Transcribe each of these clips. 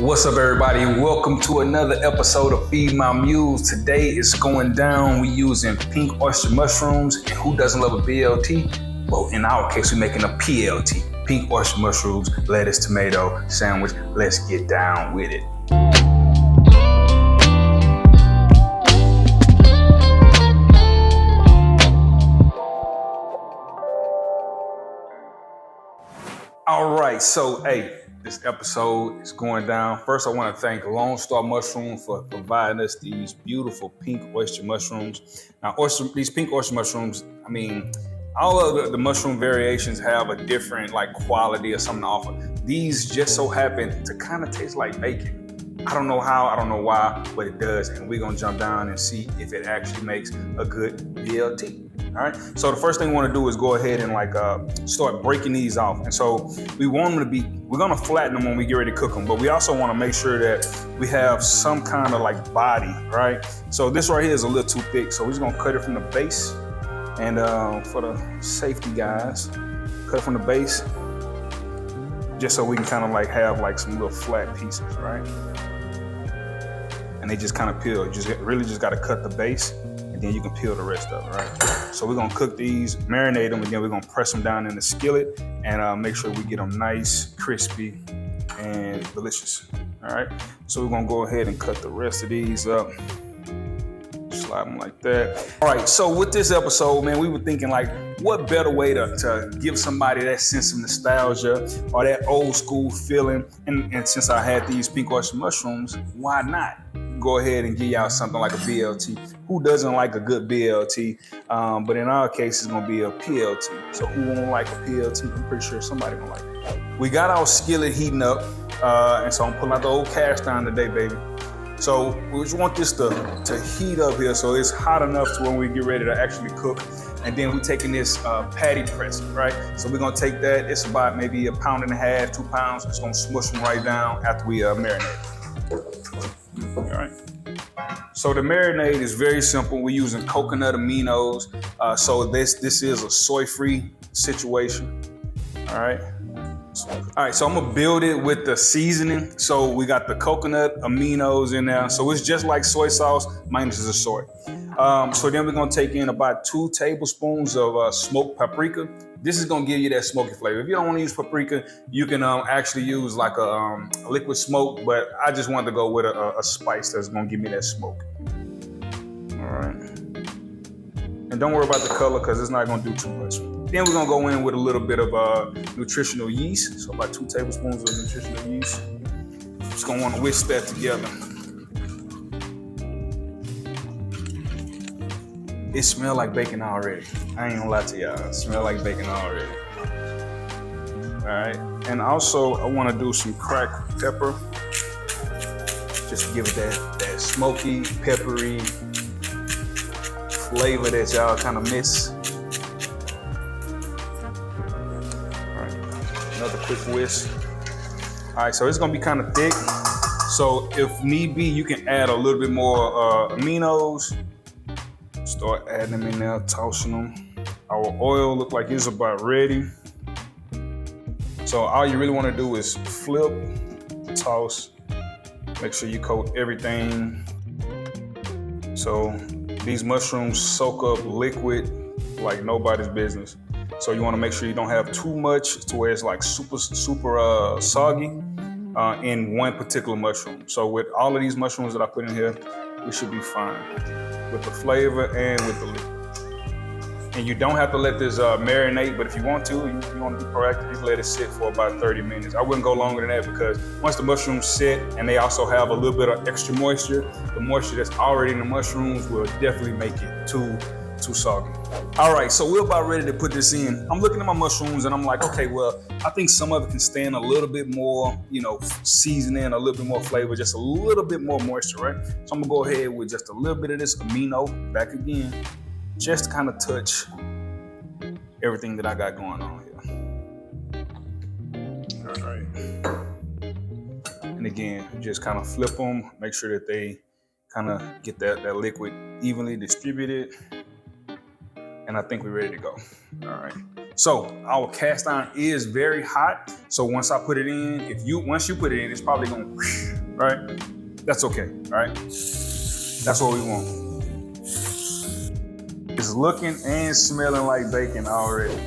What's up, everybody? Welcome to another episode of Feed My Muse. Today is going down. We're using Pink Oyster Mushrooms. And who doesn't love a B.L.T? Well, in our case, we're making a P.L.T. Pink Oyster Mushrooms, lettuce, tomato sandwich. Let's get down with it. All right, so this episode is going down. First, I want to thank Lone Star Mushroom for providing us these beautiful pink oyster mushrooms. Now, these pink oyster mushrooms, I mean, all of the mushroom variations have a different quality or something to offer. These just so happen to kind of taste like bacon. I don't know how, I don't know why, but it does. And we're gonna jump down and see if it actually makes a good B.L.T. All right, so the first thing we want to do is go ahead and start breaking these off. And so we want them to we're gonna flatten them when we get ready to cook them, but we also want to make sure that we have some kind of body, right? So this right here is a little too thick, so we're just gonna cut it from the base. And for the safety guys, cut it from the base, just so we can kind of have some little flat pieces, right? And they just kind of peel. You just got to cut the base, and then you can peel the rest of it, right? So we're gonna cook these, marinate them, and then we're gonna press them down in the skillet and make sure we get them nice, crispy, and delicious. All right. So we're gonna go ahead and cut the rest of these up. Slide them like that. All right. So with this episode, man, we were thinking what better way to give somebody that sense of nostalgia or that old school feeling? And since I had these pink oyster mushrooms, why not go ahead and give y'all something like a B.L.T. Who doesn't like a good B.L.T? But in our case, it's gonna be a P.L.T. So who won't like a P.L.T? I'm pretty sure somebody gonna like it. We got our skillet heating up, and so I'm pulling out the old cast iron today, baby. So we just want this to heat up here so it's hot enough to when we get ready to actually cook. And then we're taking this patty press, right? So we're gonna take that. It's about maybe 1.5 pounds, 2 pounds. It's gonna smush them right down after we marinate. All right. So the marinade is very simple. We're using coconut aminos. So this is a soy-free situation. All right. All right, so I'm gonna build it with the seasoning. So we got the coconut aminos in there. So it's just like soy sauce, minus the soy. So then we're gonna take in about 2 tablespoons of smoked paprika. This is gonna give you that smoky flavor. If you don't wanna use paprika, you can actually use a liquid smoke, but I just wanted to go with a spice that's gonna give me that smoke. All right. And don't worry about the color because it's not gonna do too much. Then we're gonna go in with a little bit of nutritional yeast. So about 2 tablespoons of nutritional yeast. Just gonna wanna whisk that together. It smells like bacon already. I ain't gonna lie to y'all, it smells like bacon already. All right, and also I wanna do some cracked pepper. Just to give it that smoky, peppery flavor that y'all kind of miss. Another quick whisk. All right, so it's gonna be kind of thick. So if need be, you can add a little bit more aminos. Start adding them in there, tossing them. Our oil look like it's about ready. So all you really wanna do is flip, toss, make sure you coat everything. So these mushrooms soak up liquid like nobody's business. So you want to make sure you don't have too much to where it's super soggy in one particular mushroom. So with all of these mushrooms that I put in here, we should be fine with the flavor and with the liquid. And you don't have to let this marinate, but if you want to, you want to be proactive, you can let it sit for about 30 minutes. I wouldn't go longer than that because once the mushrooms sit and they also have a little bit of extra moisture, the moisture that's already in the mushrooms will definitely make it too soggy. All right, so we're about ready to put this in. I'm looking at my mushrooms and I'm like, okay, well, I think some of it can stand a little bit more, seasoning, a little bit more flavor, just a little bit more moisture, right? So I'm gonna go ahead with just a little bit of this amino back again, just to kind of touch everything that I got going on here. All right. And again, just kind of flip them, make sure that they kind of get that liquid evenly distributed. And I think we're ready to go. All right. So our cast iron is very hot. So once I put it in, once you put it in, it's probably gonna, right? That's okay, all right? That's what we want. It's looking and smelling like bacon already.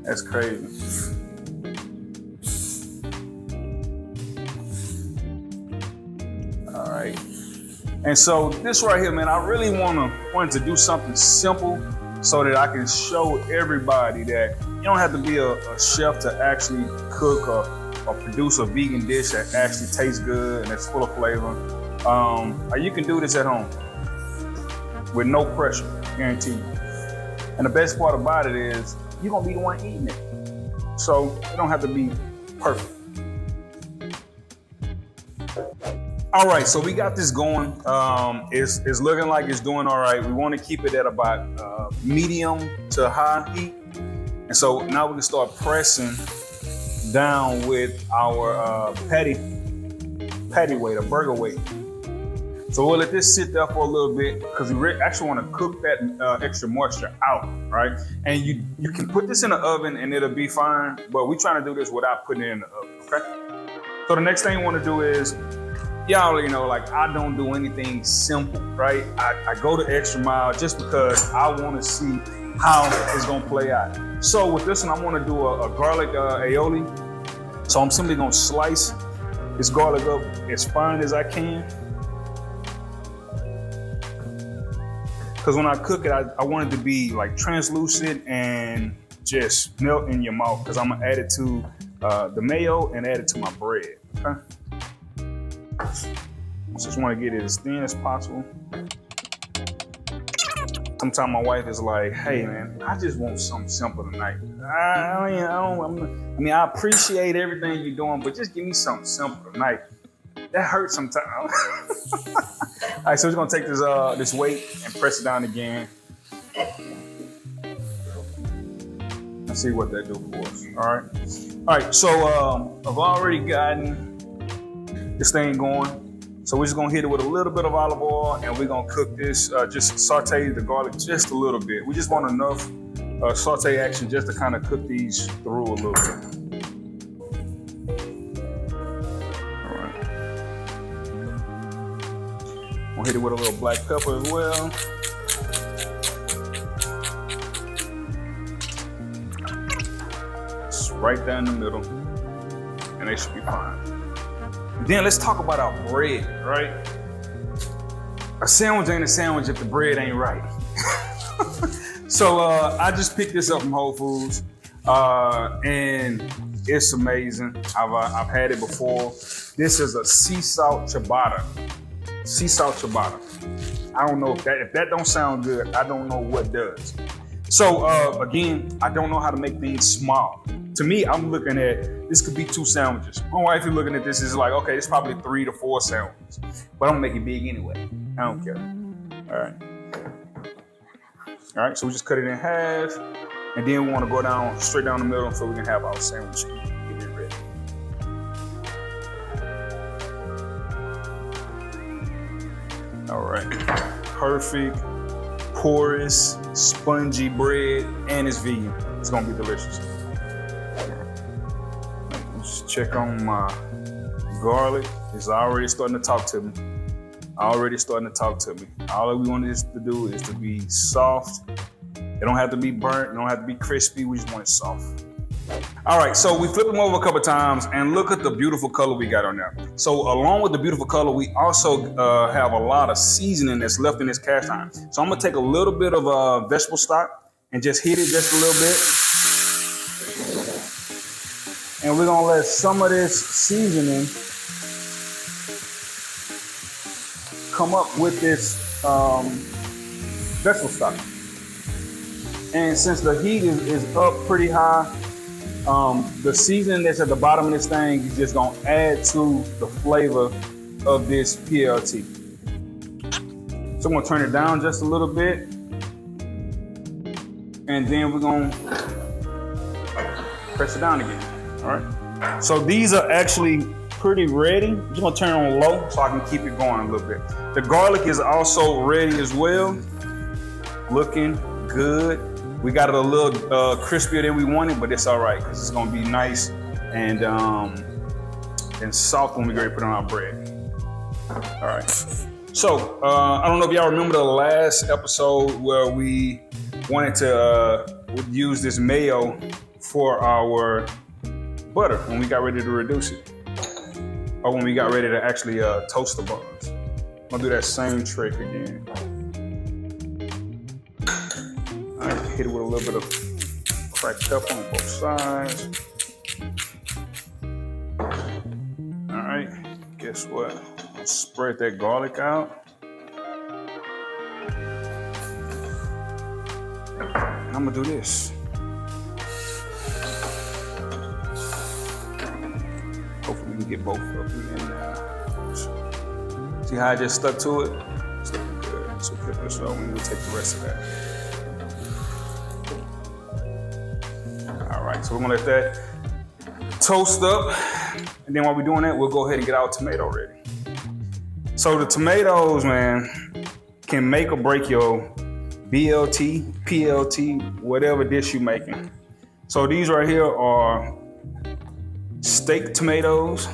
That's crazy. All right. And so this right here, man, I really wanted to do something simple so that I can show everybody that you don't have to be a chef to actually cook or produce a vegan dish that actually tastes good and that's full of flavor. You can do this at home with no pressure, guarantee you. And the best part about it is you're gonna be the one eating it. So it don't have to be perfect. All right, so we got this going. It's looking like it's doing all right. We want to keep it at about medium to high heat. And so now we can start pressing down with our patty weight, or burger weight. So we'll let this sit there for a little bit because we actually want to cook that extra moisture out, right? And you can put this in the oven and it'll be fine, but we're trying to do this without putting it in the oven, okay? So the next thing you want to do is, y'all, you know, like I don't do anything simple, right? I go the extra mile just because I want to see how it's gonna play out. So with this one, I want to do a garlic aioli. So I'm simply gonna slice this garlic up as fine as I can. Because when I cook it, I want it to be like translucent and just melt in your mouth. Because I'm gonna add it to the mayo and add it to my bread. Okay. Just want to get it as thin as possible. Sometimes my wife is like, "Hey man, I just want something simple tonight. I appreciate everything you're doing, but just give me something simple tonight." That hurts sometimes. All right, so we're gonna take this weight and press it down again. Let's see what that do for us. All right. So I've already gotten this thing going. So we're just gonna hit it with a little bit of olive oil, and we're gonna cook this. Just saute the garlic just a little bit. We just want enough saute action just to kind of cook these through a little bit. We'll hit it with a little black pepper as well. It's right there in the middle, and they should be fine. Then let's talk about our bread, right? A sandwich ain't a sandwich if the bread ain't right. So I just picked this up from Whole Foods, and it's amazing. I've had it before. This is a sea salt ciabatta. Sea salt ciabatta. I don't know if that don't sound good, I don't know what does. So again, I don't know how to make things small. To me, I'm looking at, this could be 2 sandwiches. My wife is looking at this, is like, okay, it's probably 3 to 4 sandwiches. But I'm gonna make it big anyway. I don't care. All right, so we just cut it in half. And then we wanna go down, straight down the middle so we can have our sandwich. Get it ready. All right, perfect, porous, spongy bread, and it's vegan. It's gonna be delicious. Let's check on my garlic. It's already starting to talk to me. All we want this to do is to be soft. It don't have to be burnt, it don't have to be crispy, we just want it soft. All right, so we flip them over a couple times and look at the beautiful color we got on there. So along with the beautiful color, we also have a lot of seasoning that's left in this cast iron. So I'm gonna take a little bit of vegetable stock and just heat it just a little bit. And we're gonna let some of this seasoning come up with this vegetable stock. And since the heat is up pretty high, the seasoning that's at the bottom of this thing is just gonna add to the flavor of this P.L.T. So I'm gonna turn it down just a little bit. And then we're gonna press it down again, all right? So these are actually pretty ready. I'm just gonna turn it on low so I can keep it going a little bit. The garlic is also ready as well. Looking good. We got it a little crispier than we wanted, but it's all right because it's gonna be nice and soft when we go to put it on our bread. All right. So I don't know if y'all remember the last episode where we wanted to use this mayo for our butter when we got ready to reduce it, or when we got ready to actually toast the buns. I'm gonna do that same trick again. All right, hit it with a little bit of cracked pepper on both sides. All right, guess what? I'll spread that garlic out. And I'm gonna do this. Hopefully we can get both of them in there. See how I just stuck to it? It's looking good. So flip this over and we'll take the rest of that. All right, so we're gonna let that toast up. And then while we're doing that, we'll go ahead and get our tomato ready. So the tomatoes, man, can make or break your B.L.T, P.L.T, whatever dish you're making. So these right here are steak tomatoes.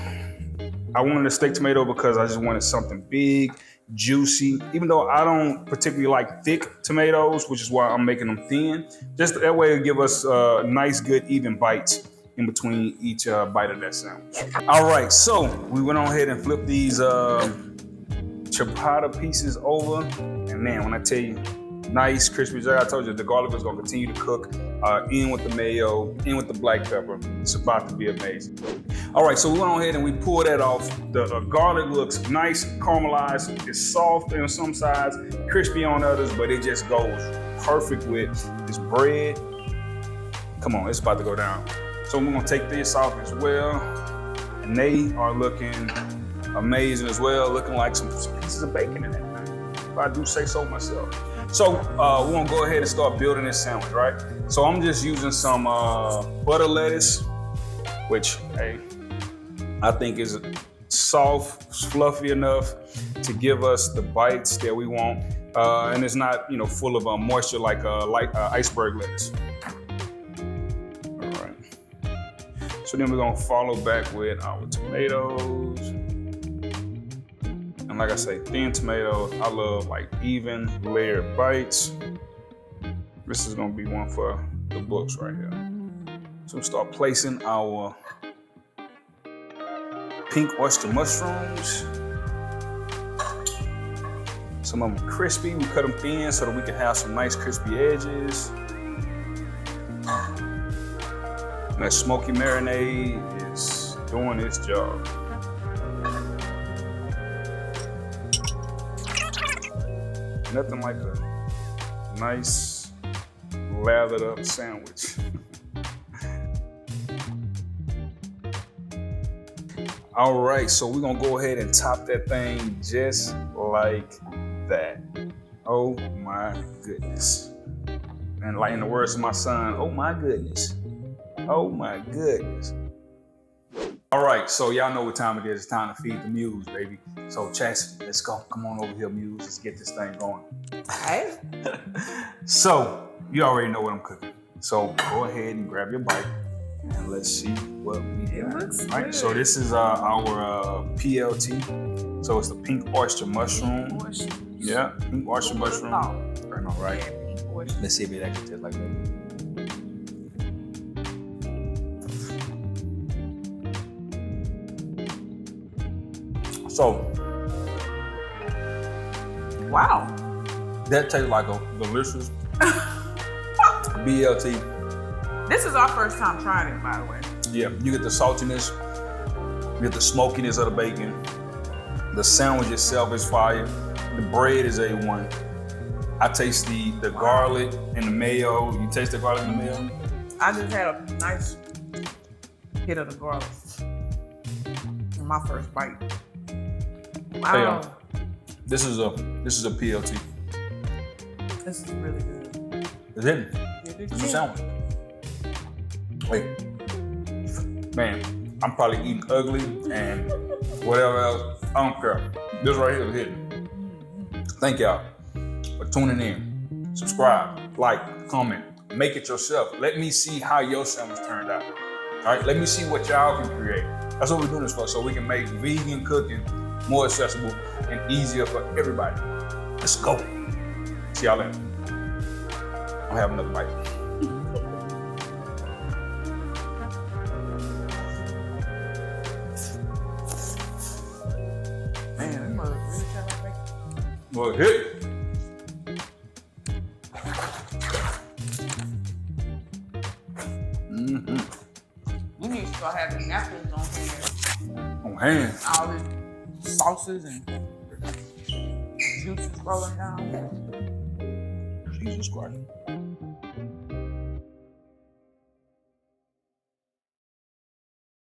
I wanted a steak tomato because I just wanted something big, juicy, even though I don't particularly like thick tomatoes, which is why I'm making them thin. Just that way it'll give us nice, good, even bites in between each bite of that sandwich. All right, so we went on ahead and flipped these ciabatta pieces over. And man, when I tell you, nice, crispy, like I told you, the garlic is gonna continue to cook in with the mayo, in with the black pepper. It's about to be amazing. All right, so we went on ahead and we pulled that off. The garlic looks nice, caramelized. It's soft on some sides, crispy on others, but it just goes perfect with this bread. Come on, it's about to go down. So we're gonna take this off as well. And they are looking amazing as well, looking like some pieces of bacon in that thing, if I do say so myself. So we're gonna go ahead and start building this sandwich, right? So I'm just using some butter lettuce, which, hey, I think is soft, fluffy enough to give us the bites that we want. And it's not, full of moisture like iceberg lettuce. All right. So then we're gonna follow back with our tomatoes. And like I say, thin tomatoes. I love like even layered bites. This is gonna be one for the books right here. So we'll start placing our pink oyster mushrooms. Some of them crispy. We cut them thin so that we can have some nice crispy edges. And that smoky marinade is doing its job. Nothing like a nice lathered up sandwich. All right, so we're gonna go ahead and top that thing just like that. Oh my goodness. And like in the words of my son, oh my goodness. Oh my goodness. All right, so y'all know what time it is. It's time to feed the muse, baby. So Chassie, let's go. Come on over here, muse. Let's get this thing going. Hey. So you already know what I'm cooking. So go ahead and grab your bite and let's see what we got. It looks right, good. so this is our P.L.T. So it's the Pink Oyster Mushroom. Yeah, Pink Oyster Mushroom. Oh. I know, right? Yeah, Pink Oyster. Let's see if it actually tastes like that. So, Wow. that tastes like a delicious B.L.T. This is our first time trying it, by the way. Yeah, you get the saltiness, you get the smokiness of the bacon. The sandwich itself is fire. The bread is A1. I taste the garlic and the mayo. You taste the garlic and the mayo? I just had a nice hit of the garlic in my first bite. Wow. Hey, this is a P.L.T. This is really good. Is it? It's a sandwich. Wait, man, I'm probably eating ugly and whatever else. I don't care. This right here is hitting. Thank y'all for tuning in. Subscribe, like, comment, Make it yourself. Let me see how your sandwich turned out. All right, let me see what y'all can create. That's what we're doing this for, so we can make vegan cooking more accessible and easier for everybody. Let's go. See y'all later. I'll have another bite. Man, that mother really kind of make Well, hit. We need to start having napkins on hand. On hand. All these sauces and juices rolling down. Jesus Christ.